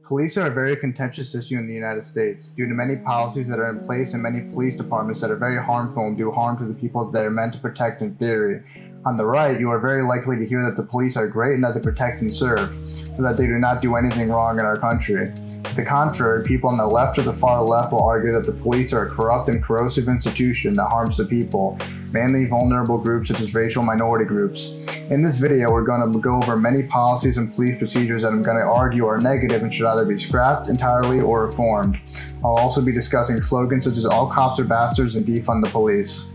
Police are a very contentious issue in the United States due to many policies that are in place and many police departments that are very harmful and do harm to the people that are meant to protect in theory. On the right, you are very likely to hear that the police are great and that they protect and serve, but that they do not do anything wrong in our country. To the contrary, people on the left or the far left will argue that the police are a corrupt and corrosive institution that harms the people, mainly vulnerable groups such as racial minority groups. In this video, we're going to go over many policies and police procedures that I'm going to argue are negative and should either be scrapped entirely or reformed. I'll also be discussing slogans such as all cops are bastards and defund the police.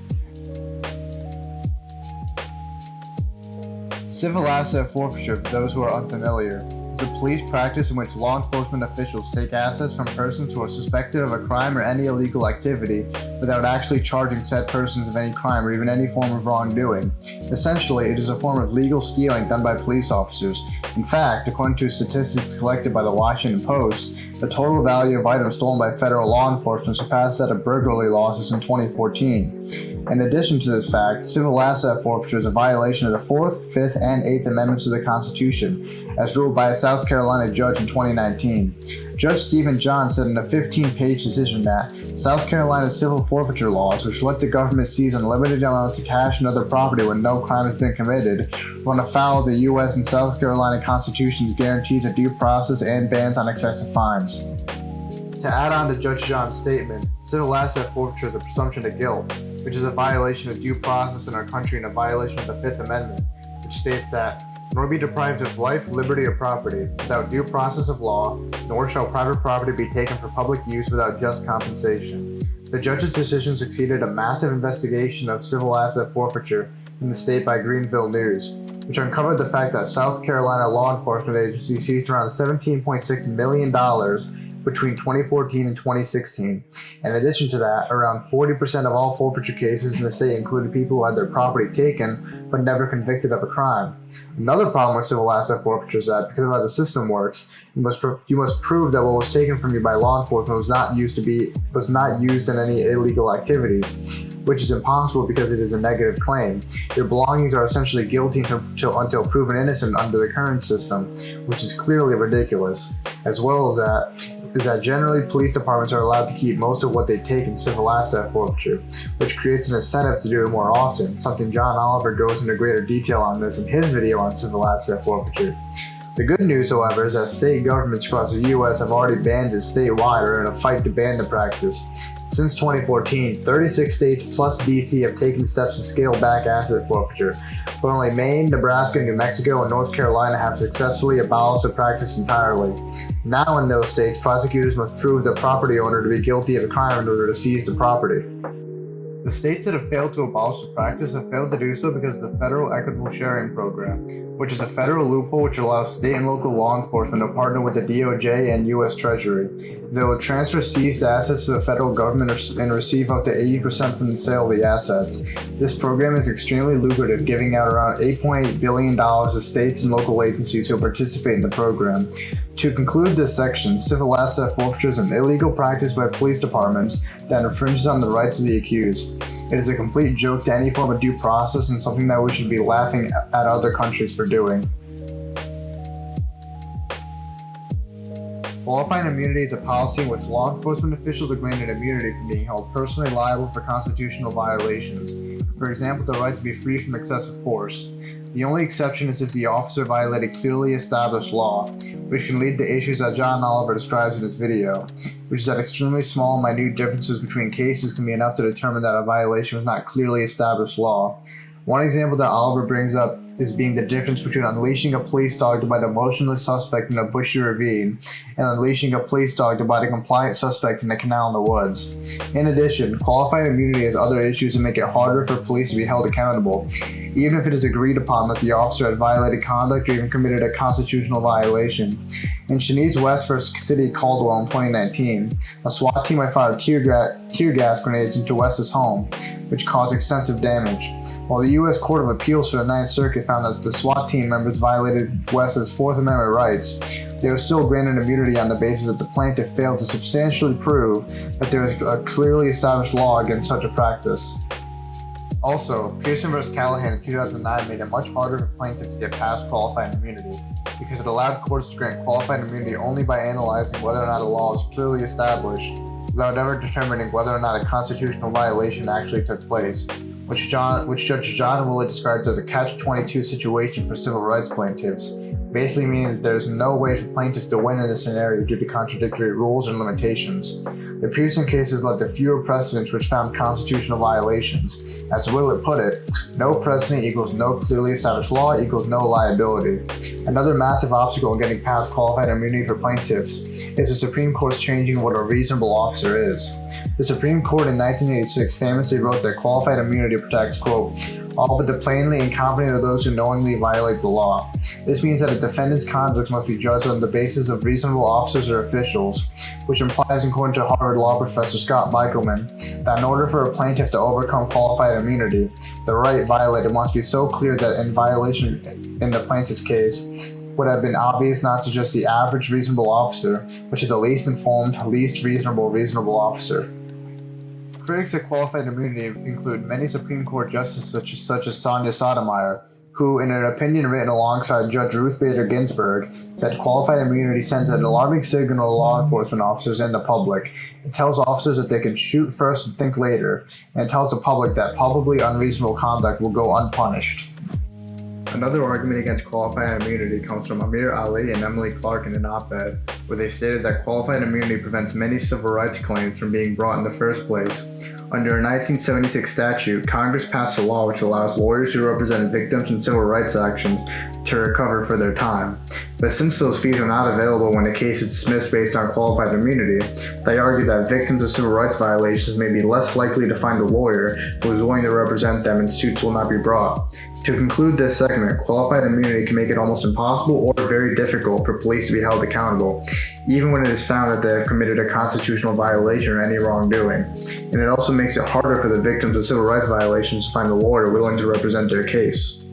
Civil asset forfeiture, for those who are unfamiliar, is a police practice in which law enforcement officials take assets from persons who are suspected of a crime or any illegal activity without actually charging said persons of any crime or even any form of wrongdoing. Essentially, it is a form of legal stealing done by police officers. In fact, according to statistics collected by the Washington Post, the total value of items stolen by federal law enforcement surpassed that of burglary losses in 2014. In addition to this fact, civil asset forfeiture is a violation of the 4th, 5th, and 8th Amendments of the Constitution, as ruled by a South Carolina judge in 2019. Judge Stephen John said in a 15-page decision that South Carolina's civil forfeiture laws, which let the government seize unlimited amounts of cash and other property when no crime has been committed, run afoul of the U.S. and South Carolina Constitution's guarantees of due process and bans on excessive fines. To add on to Judge John's statement, civil asset forfeiture is a presumption of guilt, which is a violation of due process in our country and a violation of the 5th Amendment, which states that nor be deprived of life, liberty, or property without due process of law, nor shall private property be taken for public use without just compensation. The judge's decision succeeded a massive investigation of civil asset forfeiture in the state by Greenville News, which uncovered the fact that South Carolina law enforcement agencies seized around $17.6 million between 2014 and 2016. In addition to that, around 40% of all forfeiture cases in the state included people who had their property taken but never convicted of a crime. Another problem with civil asset forfeiture is that because of how the system works, you must prove that what was taken from you by law enforcement was not used in any illegal activities, which is impossible because it is a negative claim. Your belongings are essentially guilty until proven innocent under the current system, which is clearly ridiculous, as well as that generally police departments are allowed to keep most of what they take in civil asset forfeiture, which creates an incentive to do it more often, something John Oliver goes into greater detail on this in his video on civil asset forfeiture. The good news, however, is that state governments across the U.S. have already banned it statewide or are in a fight to ban the practice. Since 2014, 36 states plus DC have taken steps to scale back asset forfeiture, but only Maine, Nebraska, New Mexico, and North Carolina have successfully abolished the practice entirely. Now in those states, prosecutors must prove the property owner to be guilty of a crime in order to seize the property. The states that have failed to abolish the practice have failed to do so because of the Federal Equitable Sharing Program, which is a federal loophole which allows state and local law enforcement to partner with the DOJ and U.S. Treasury. They will transfer seized assets to the federal government and receive up to 80% from the sale of the assets. This program is extremely lucrative, giving out around $8.8 billion to states and local agencies who participate in the program. To conclude this section, civil asset forfeiture is an illegal practice by police departments that infringes on the rights of the accused. It is a complete joke to any form of due process and something that we should be laughing at other countries for doing. Qualifying immunity is a policy in which law enforcement officials are granted immunity from being held personally liable for constitutional violations. For example, the right to be free from excessive force. The only exception is if the officer violated clearly established law, which can lead to issues that John Oliver describes in his video, which is that extremely small and minute differences between cases can be enough to determine that a violation was not clearly established law. One example that Oliver brings up is being the difference between unleashing a police dog to bite a motionless suspect in a bushy ravine and unleashing a police dog to bite a compliant suspect in a canal in the woods. In addition, qualified immunity has other issues that make it harder for police to be held accountable, even if it is agreed upon that the officer had violated conduct or even committed a constitutional violation. In Shanice West v. City of Caldwell in 2019, a SWAT team had fired tear gas grenades into West's home, which caused extensive damage. While the U.S. Court of Appeals for the Ninth Circuit found that the SWAT team members violated West's Fourth Amendment rights, they were still granted immunity on the basis that the plaintiff failed to substantially prove that there is a clearly established law against such a practice. Also, Pearson vs. Callahan in 2009 made it much harder for plaintiffs to get past qualified immunity because it allowed courts to grant qualified immunity only by analyzing whether or not a law is clearly established without ever determining whether or not a constitutional violation actually took place, which Judge John Willett described as a catch-22 situation for civil rights plaintiffs, basically meaning that there is no way for plaintiffs to win in this scenario due to contradictory rules and limitations. The Pearson cases led to fewer precedents which found constitutional violations. As Willett put it, no precedent equals no clearly established law equals no liability. Another massive obstacle in getting past qualified immunity for plaintiffs is the Supreme Court's changing what a reasonable officer is. The Supreme Court in 1986 famously wrote that qualified immunity protects, quote, all but the plainly incompetent of those who knowingly violate the law. This means that a defendant's conduct must be judged on the basis of reasonable officers or officials, which implies, according to Harvard law professor Scott Michelman, that in order for a plaintiff to overcome qualified immunity, the right violated must be so clear that in violation in the plaintiff's case would have been obvious not to just the average reasonable officer, but to the least informed, least reasonable officer. Critics of qualified immunity include many Supreme Court justices such as Sonia Sotomayor, who, in an opinion written alongside Judge Ruth Bader Ginsburg, said qualified immunity sends an alarming signal to law enforcement officers and the public. It tells officers that they can shoot first and think later, and it tells the public that probably unreasonable conduct will go unpunished. Another argument against qualified immunity comes from Amir Ali and Emily Clark in an op-ed, where they stated that qualified immunity prevents many civil rights claims from being brought in the first place. Under a 1976 statute, Congress passed a law which allows lawyers who represent victims in civil rights actions to recover for their time. But since those fees are not available when a case is dismissed based on qualified immunity, they argue that victims of civil rights violations may be less likely to find a lawyer who is willing to represent them and suits will not be brought. To conclude this segment, qualified immunity can make it almost impossible or very difficult for police to be held accountable, even when it is found that they have committed a constitutional violation or any wrongdoing. And it also makes it harder for the victims of civil rights violations to find a lawyer willing to represent their case.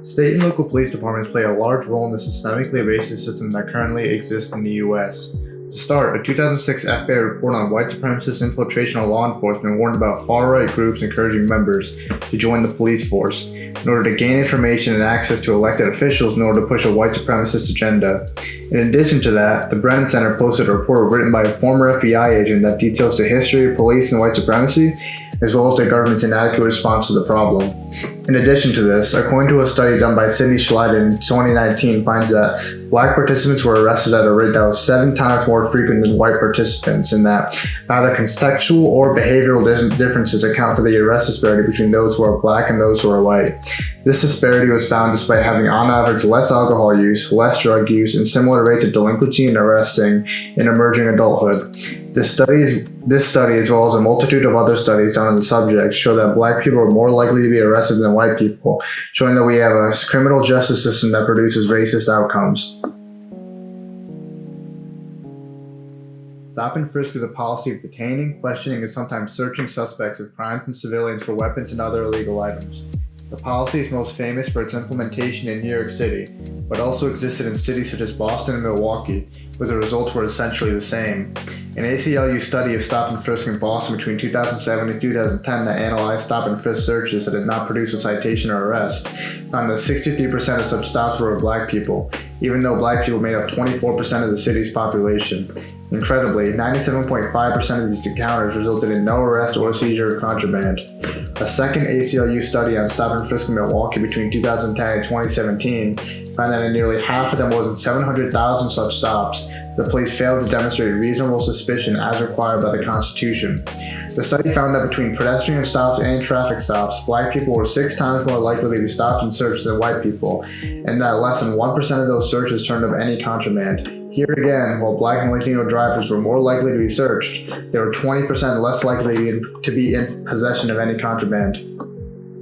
State and local police departments play a large role in the systemically racist system that currently exists in the U.S. To start, a 2006 FBI report on white supremacist infiltration of law enforcement warned about far-right groups encouraging members to join the police force in order to gain information and access to elected officials in order to push a white supremacist agenda. In addition to that, the Brennan Center posted a report written by a former FBI agent that details the history of police and white supremacy, as well as the government's inadequate response to the problem. In addition to this, according to a study done by Sidney Schleiden in 2019, finds that black participants were arrested at a rate that was 7 times more frequent than white participants, and that neither contextual or behavioral differences account for the arrest disparity between those who are black and those who are white. This disparity was found despite having on average less alcohol use, less drug use, and similar rates of delinquency and arresting in emerging adulthood. This study, as well as a multitude of other studies done on the subject, show that black people are more likely to be arrested than white people, showing that we have a criminal justice system that produces racist outcomes. Stop and frisk is a policy of detaining, questioning, and sometimes searching suspects of crimes and civilians for weapons and other illegal items. The policy is most famous for its implementation in New York City, but also existed in cities such as Boston and Milwaukee, where the results were essentially the same. An ACLU study of stop and frisk in Boston between 2007 and 2010 that analyzed stop and frisk searches that did not produce a citation or arrest found that 63% of such stops were of black people, even though black people made up 24% of the city's population. Incredibly, 97.5% of these encounters resulted in no arrest or seizure of contraband. A second ACLU study on stop and frisk in Milwaukee between 2010 and 2017 found that in nearly half of the more than 700,000 such stops, the police failed to demonstrate reasonable suspicion as required by the Constitution. The study found that between pedestrian stops and traffic stops, black people were 6 times more likely to be stopped and searched than white people, and that less than 1% of those searches turned up any contraband. Here again, while black and Latino drivers were more likely to be searched, they were 20% less likely to be in possession of any contraband.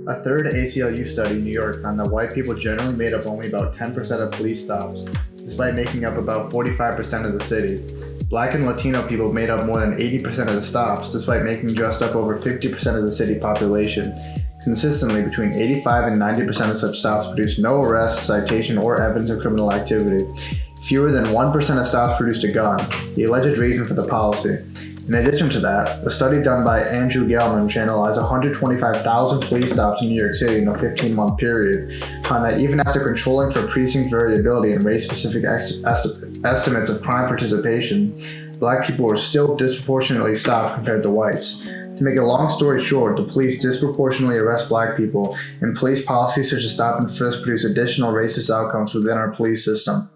A third ACLU study in New York found that white people generally made up only about 10% of police stops, despite making up about 45% of the city. Black and Latino people made up more than 80% of the stops, despite making just up over 50% of the city population. Consistently, between 85 and 90% of such stops produced no arrest, citation, or evidence of criminal activity. Fewer than 1% of stops produced a gun, the alleged reason for the policy. In addition to that, a study done by Andrew Gelman, which analyzed 125,000 police stops in New York City in a 15-month period, found that even after controlling for precinct variability and race-specific estimates of crime participation, Black people were still disproportionately stopped compared to whites. To make a long story short, the police disproportionately arrest Black people, and police policies such as stop and frisk produce additional racist outcomes within our police system.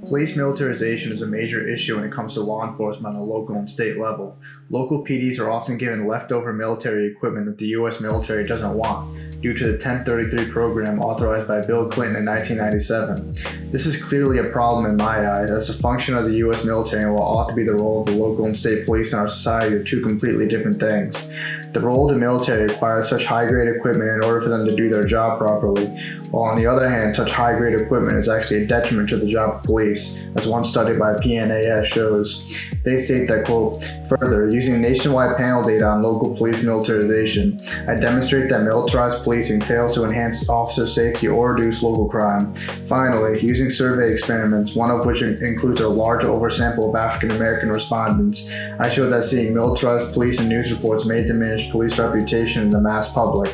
Police militarization is a major issue when it comes to law enforcement on a local and state level. Local PDs are often given leftover military equipment that the U.S. military doesn't want, due to the 1033 program authorized by Bill Clinton in 1997. This is clearly a problem in my eyes, as a function of the U.S. military and what ought to be the role of the local and state police in our society are two completely different things. The role of the military requires such high-grade equipment in order for them to do their job properly, while on the other hand, such high-grade equipment is actually a detriment to the job of police, as one study by PNAS shows. They state that, quote, further, using nationwide panel data on local police militarization, I demonstrate that militarized policing fails to enhance officer safety or reduce local crime. Finally, using survey experiments, one of which includes a large oversample of African American respondents, I showed that seeing militarized police in news reports may diminish police reputation in the mass public.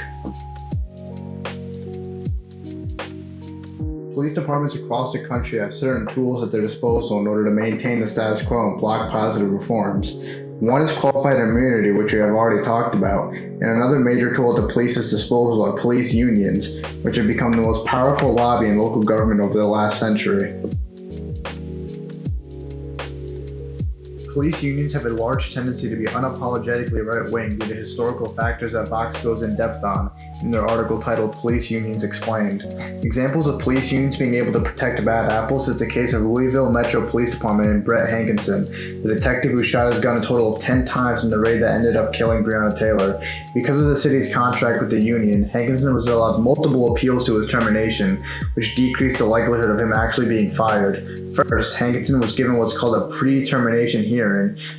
Police departments across the country have certain tools at their disposal in order to maintain the status quo and block positive reforms. One is qualified immunity, which we have already talked about, and another major tool at the police's disposal are police unions, which have become the most powerful lobby in local government over the last century. Police unions have a large tendency to be unapologetically right-wing due to historical factors that Vox goes in depth on in their article titled Police Unions Explained. Examples of police unions being able to protect bad apples is the case of Louisville Metro Police Department and Brett Hankinson, the detective who shot his gun a total of 10 times in the raid that ended up killing Breonna Taylor. Because of the city's contract with the union, Hankinson was allowed multiple appeals to his termination, which decreased the likelihood of him actually being fired. First, Hankinson was given what's called a pre-termination hearing.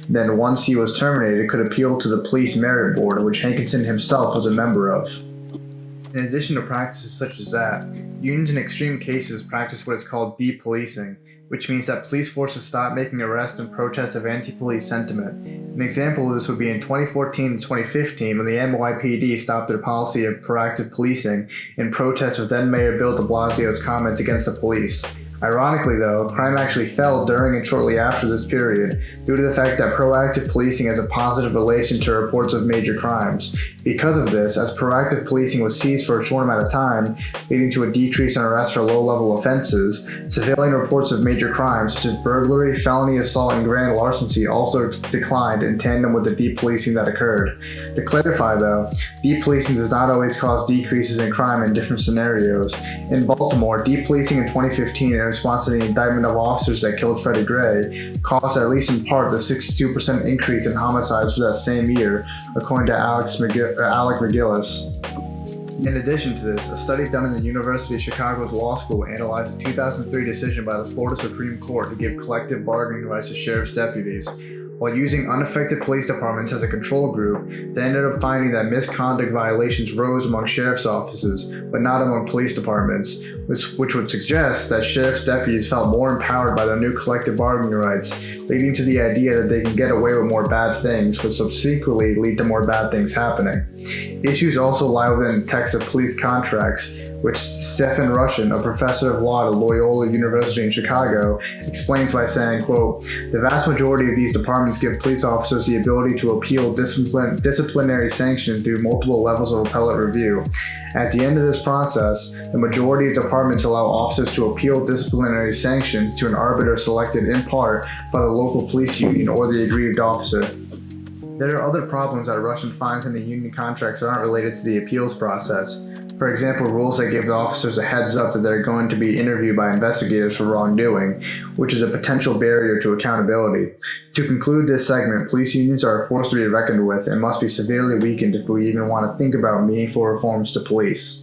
Then, once he was terminated, could appeal to the police merit board, which Hankinson himself was a member of. In addition to practices such as that, unions in extreme cases practice what is called depolicing, which means that police forces stop making arrests in protest of anti-police sentiment. An example of this would be in 2014 and 2015 when the NYPD stopped their policy of proactive policing in protest of then Mayor Bill de Blasio's comments against the police. Ironically though, crime actually fell during and shortly after this period due to the fact that proactive policing has a positive relation to reports of major crimes. Because of this, as proactive policing was seized for a short amount of time, leading to a decrease in arrests for low-level offenses, civilian reports of major crimes such as burglary, felony assault, and grand larceny also declined in tandem with the depolicing that occurred. To clarify though, depolicing does not always cause decreases in crime in different scenarios. In Baltimore, depolicing in 2015 in response to the indictment of officers that killed Freddie Gray caused, at least in part, the 62% increase in homicides for that same year, according to Alec McGillis. In addition to this, a study done in the University of Chicago's law school analyzed a 2003 decision by the Florida Supreme Court to give collective bargaining rights to sheriff's deputies. While using unaffected police departments as a control group, they ended up finding that misconduct violations rose among sheriff's offices, but not among police departments, which would suggest that sheriff's deputies felt more empowered by their new collective bargaining rights, leading to the idea that they can get away with more bad things, which subsequently lead to more bad things happening. Issues also lie within the text of police contracts, which Stephen Russian, a professor of law at Loyola University in Chicago, explains by saying, quote, the vast majority of these departments give police officers the ability to appeal disciplinary sanction through multiple levels of appellate review. At the end of this process, the majority of departments allow officers to appeal disciplinary sanctions to an arbiter selected in part by the local police union or the aggrieved officer. There are other problems that Russian finds in the union contracts that aren't related to the appeals process. For example, rules that give the officers a heads up that they're going to be interviewed by investigators for wrongdoing, which is a potential barrier to accountability. To conclude this segment, police unions are a force to be reckoned with and must be severely weakened if we even want to think about meaningful reforms to police.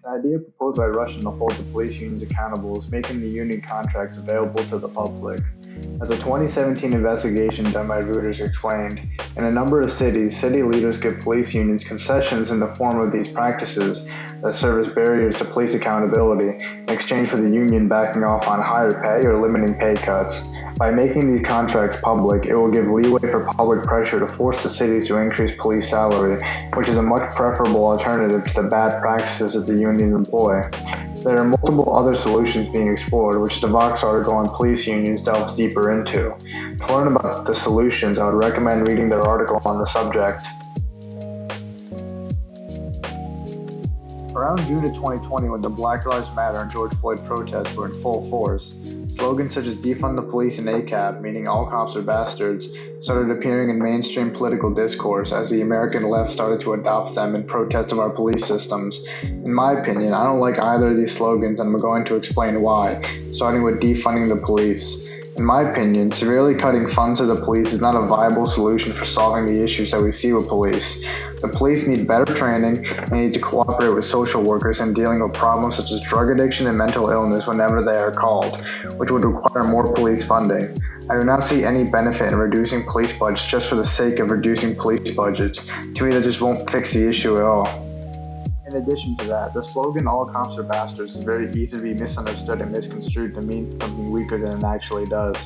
The idea proposed by Russian to hold the police unions accountable is making the union contracts available to the public. As a 2017 investigation done by Reuters explained, In a number of cities, city leaders give police unions concessions in the form of these practices that serve as barriers to police accountability in exchange for the union backing off on higher pay or limiting pay cuts. By making these contracts public, it will give leeway for public pressure to force the cities to increase police salary, which is a much preferable alternative to the bad practices that the unions employ. There are multiple other solutions being explored, which the Vox article on police unions delves deeper into. To learn about the solutions, I would recommend reading their article on the subject. Around June of 2020, when the Black Lives Matter and George Floyd protests were in full force, slogans such as defund the police and ACAB, meaning all cops are bastards, started appearing in mainstream political discourse as the American left started to adopt them in protest of our police systems. In my opinion, I don't like either of these slogans, and I'm going to explain why, starting with defunding the police. In my opinion, severely cutting funds to the police is not a viable solution for solving the issues that we see with police. The police need better training and need to cooperate with social workers in dealing with problems such as drug addiction and mental illness whenever they are called, which would require more police funding. I do not see any benefit in reducing police budgets just for the sake of reducing police budgets. To me, that just won't fix the issue at all. In addition to that, the slogan "all cops are bastards" is very easy to be misunderstood and misconstrued to mean something weaker than it actually does.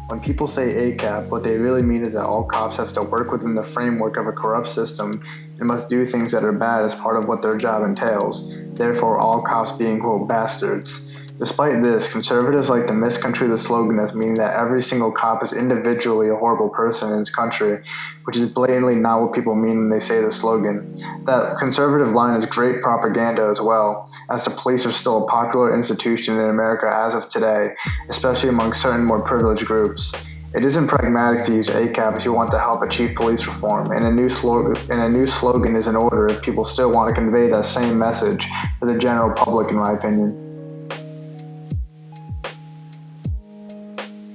When people say ACAP, what they really mean is that all cops have to work within the framework of a corrupt system and must do things that are bad as part of what their job entails, therefore all cops being, quote, bastards. Despite this, conservatives like to misconstrue the slogan as meaning that every single cop is individually a horrible person in this country, which is blatantly not what people mean when they say the slogan. That conservative line is great propaganda as well, as the police are still a popular institution in America as of today, especially among certain more privileged groups. It isn't pragmatic to use ACAP if you want to help achieve police reform, and a new slogan is in order if people still want to convey that same message to the general public, in my opinion.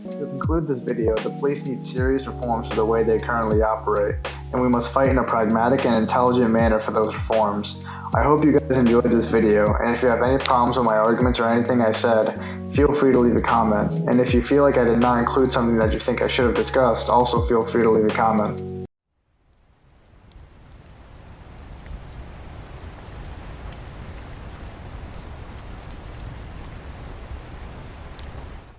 To conclude this video, the police need serious reforms for the way they currently operate, and we must fight in a pragmatic and intelligent manner for those reforms. I hope you guys enjoyed this video, and if you have any problems with my arguments or anything I said, feel free to leave a comment. And if you feel like I did not include something that you think I should have discussed, also feel free to leave a comment.